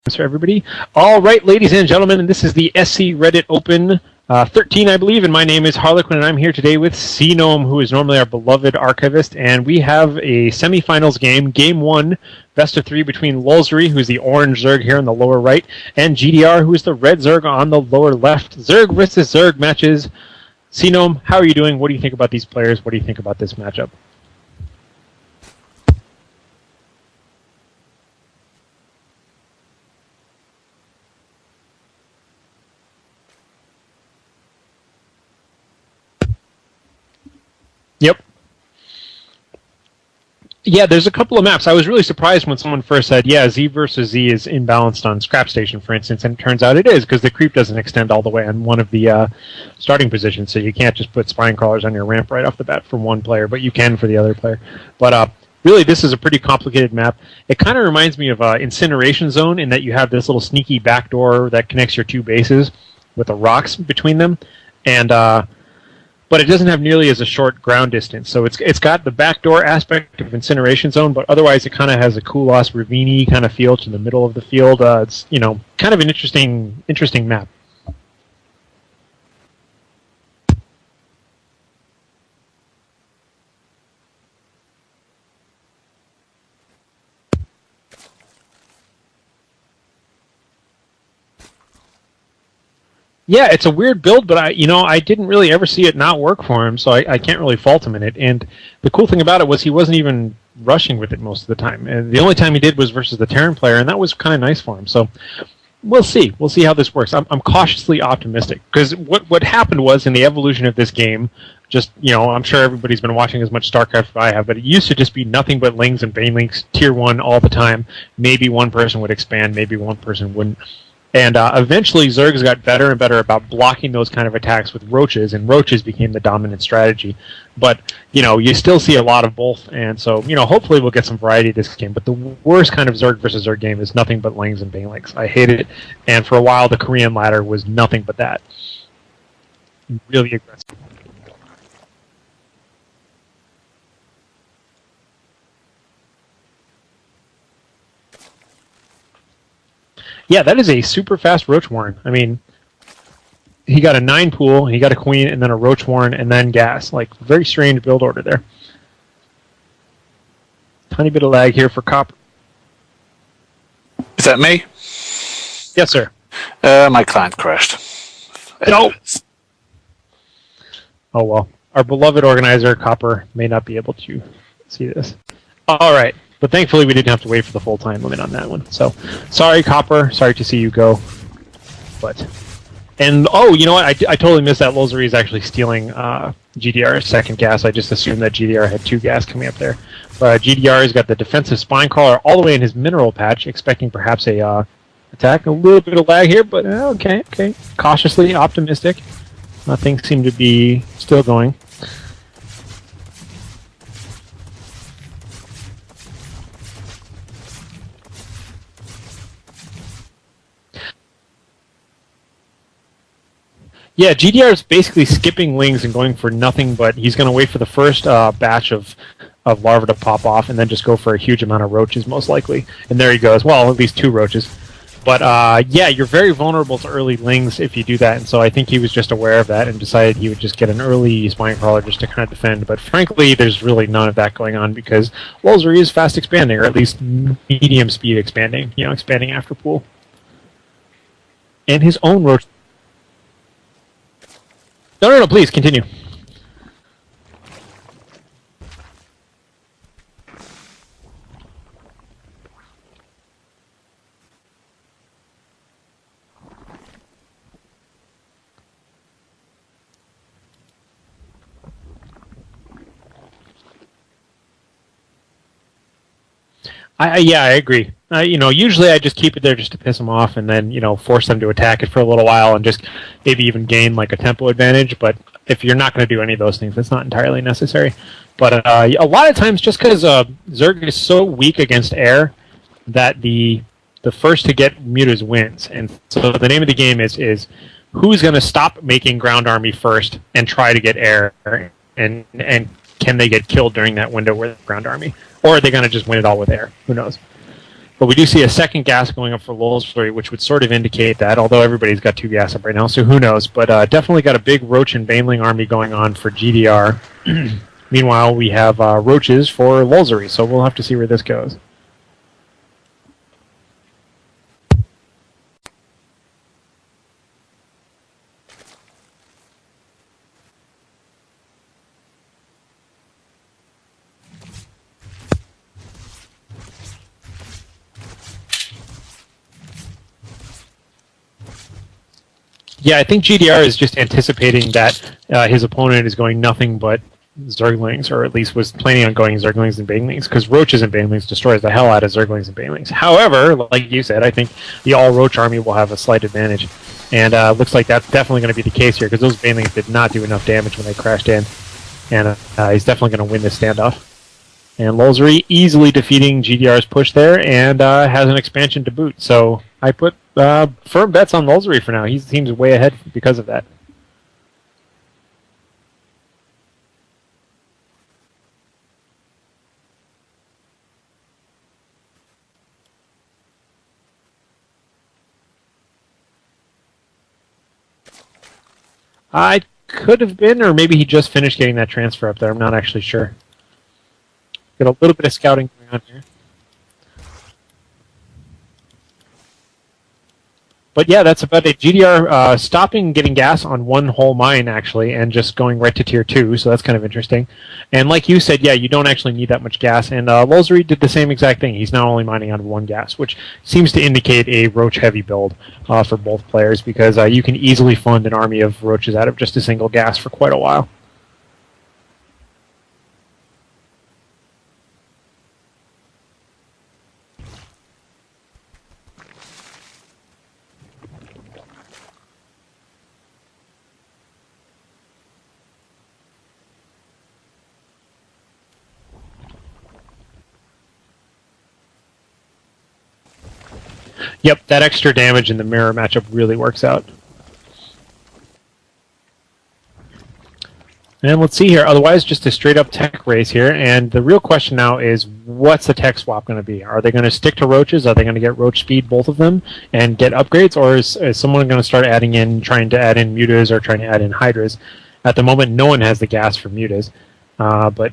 for everybody. All right, ladies and gentlemen, this is the SC Reddit Open 13, I believe, and my name is Harlequin, and I'm here today with C-Gnome, who is normally our beloved archivist, and we have a semifinals game, Game 1, best of 3 between Lulzury, who's the orange Zerg here on the lower right, and GdR, who is the red Zerg on the lower left. Zerg versus Zerg matches. C-Gnome, how are you doing? What do you think about these players? What do you think about this matchup? Yep. Yeah, there's a couple of maps. I was really surprised when someone first said, yeah, Z versus Z is imbalanced on Scrap Station, for instance, and it turns out it is, because the creep doesn't extend all the way on one of the starting positions, so you can't just put spine crawlers on your ramp right off the bat for one player, but you can for the other player. But really, this is a pretty complicated map. It kind of reminds me of Incineration Zone in that you have this little sneaky backdoor that connects your two bases with the rocks between them, and but it doesn't have nearly as a short ground distance. So it's got the backdoor aspect of Incineration Zone, but otherwise it kind of has a Kulos Ravine kind of feel to the middle of the field. It's kind of an interesting map. Yeah, it's a weird build, but I didn't really ever see it not work for him, so I can't really fault him in it. And the cool thing about it was he wasn't even rushing with it most of the time. And the only time he did was versus the Terran player, and that was kind of nice for him. So we'll see. We'll see how this works. I'm cautiously optimistic, because what happened was in the evolution of this game, I'm sure everybody's been watching as much StarCraft as I have, but it used to just be nothing but Lings and Banelings, Tier 1 all the time. Maybe one person would expand, maybe one person wouldn't. And eventually, Zergs got better and better about blocking those kind of attacks with roaches, and roaches became the dominant strategy. But, you still see a lot of both, and so, hopefully we'll get some variety this game. But the worst kind of Zerg versus Zerg game is nothing but Lings and Banelings. I hate it, and for a while, the Korean ladder was nothing but that. Really aggressive. Yeah, that is a super fast Roach Warren. I mean, he got a 9 pool, he got a Queen, and then a Roach Warren, and then gas. Like, very strange build order there. Tiny bit of lag here for Copper. Is that me? Yes, sir. My client crashed. No! Oh, well. Our beloved organizer, Copper, may not be able to see this. All right. But thankfully, we didn't have to wait for the full time limit on that one. So, sorry, Copper. Sorry to see you go. And you know what? I totally missed that Lulzury is actually stealing GdR's second gas. I just assumed that GdR had 2 gas coming up there. But GdR has got the defensive spine crawler all the way in his mineral patch, expecting perhaps a attack. A little bit of lag here, but okay. Cautiously optimistic. Things seem to be still going. Yeah, GdR is basically skipping Lings and going for nothing, but he's going to wait for the first batch of larvae to pop off and then just go for a huge amount of roaches, most likely. And there he goes. Well, at least 2 roaches. But, yeah, you're very vulnerable to early Lings if you do that, and so I think he was just aware of that and decided he would just get an early spine crawler just to kind of defend. But frankly, there's really none of that going on because Lulzury is fast expanding, or at least medium speed expanding, expanding after pool. And his own roach... No, please, continue. Yeah, I agree. Usually I just keep it there just to piss them off and then, force them to attack it for a little while and just maybe even gain like a tempo advantage. But if you're not going to do any of those things, that's not entirely necessary. But a lot of times, just because Zerg is so weak against air that the first to get mutas wins. And so the name of the game is who's going to stop making ground army first and try to get air, and can they get killed during that window with ground army? Or are they going to just win it all with air? Who knows? But we do see a second gas going up for Lulzury, which would sort of indicate that, although everybody's got 2 gas up right now, so who knows. But definitely got a big Roach and Baneling army going on for GDR. Meanwhile, we have Roaches for Lulzury, so we'll have to see where this goes. Yeah, I think GDR is just anticipating that his opponent is going nothing but Zerglings, or at least was planning on going Zerglings and Banelings, because Roaches and Banelings destroys the hell out of Zerglings and Banelings. However, like you said, I think the all-Roach army will have a slight advantage. And looks like that's definitely going to be the case here, because those Banelings did not do enough damage when they crashed in. And he's definitely going to win this standoff. And Lulzury easily defeating GDR's push there, and has an expansion to boot. So I put firm bets on Lulzury for now. He seems way ahead because of that. I could have been, or maybe he just finished getting that transfer up there. I'm not actually sure. Got a little bit of scouting going on here. But yeah, that's about it. GDR stopping getting gas on one whole mine, actually, and just going right to tier 2, so that's kind of interesting. And like you said, yeah, you don't actually need that much gas, and Lulzury did the same exact thing. He's now only mining out of 1 gas, which seems to indicate a Roach-heavy build for both players, because you can easily fund an army of Roaches out of just a single gas for quite a while. Yep, that extra damage in the mirror matchup really works out. And let's see here. Otherwise, just a straight-up tech race here. And the real question now is, what's the tech swap going to be? Are they going to stick to Roaches? Are they going to get Roach speed, both of them, and get upgrades? Or is someone going to start trying to add in Mutas or trying to add in Hydras? At the moment, no one has the gas for Mutas. But